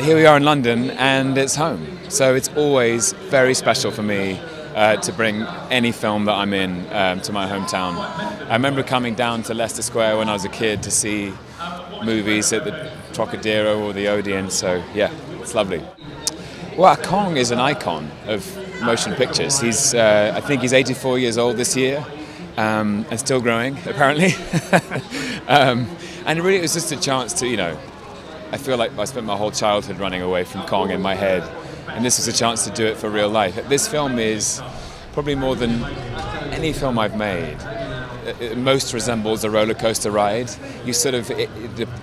here we are in London, and it's home. So it's always very special for me to bring any film that I'm in to my hometown. I remember coming down to Leicester Square when I was a kid to see movies at the Trocadero or the Odeon, so yeah, it's lovely. Well, Kong is an icon of motion pictures. I think he's 84 years old this year, and still growing, apparently. And really it was just a chance to, I feel like I spent my whole childhood running away from Kong in my head, and this was a chance to do it for real life. This film is probably more than any film I've made. It most resembles a roller coaster ride.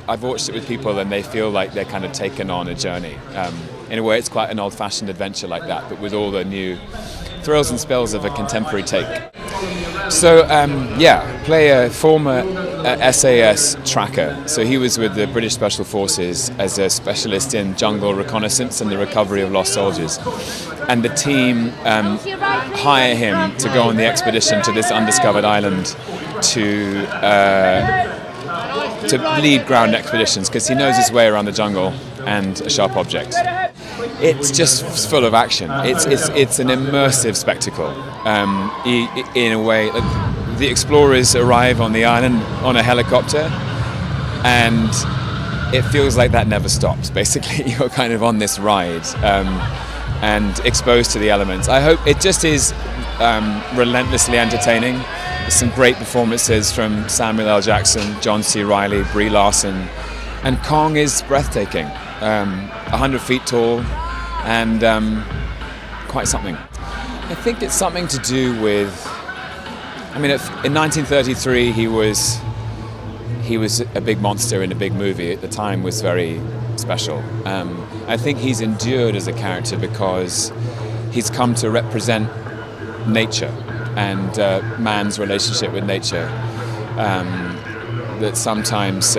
I've watched it with people and they feel like they're kind of taken on a journey. In a way, it's quite an old-fashioned adventure like that, but with all the new thrills and spills of a contemporary take. So, play a former SAS tracker. So he was with the British Special Forces as a specialist in jungle reconnaissance and the recovery of lost soldiers. And the team hire him to go on the expedition to this undiscovered island to lead ground expeditions, because he knows his way around the jungle and a sharp object. It's just full of action. It's an immersive spectacle. In a way, the explorers arrive on the island on a helicopter, and it feels like that never stops. Basically, you're kind of on this ride and exposed to the elements. I hope it just is relentlessly entertaining. There's some great performances from Samuel L. Jackson, John C. Reilly, Brie Larson, and Kong is breathtaking. 100 feet tall and quite something. I think it's something to do with, in 1933 he was a big monster in a big movie. At the time was very special. I think he's endured as a character because he's come to represent nature and man's relationship with nature. That sometimes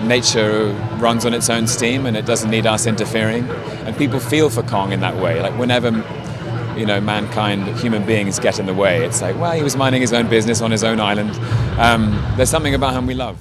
nature runs on its own steam and it doesn't need us interfering. And people feel for Kong in that way. Like whenever, mankind, human beings get in the way, it's like, well, he was minding his own business on his own island. There's something about him we love.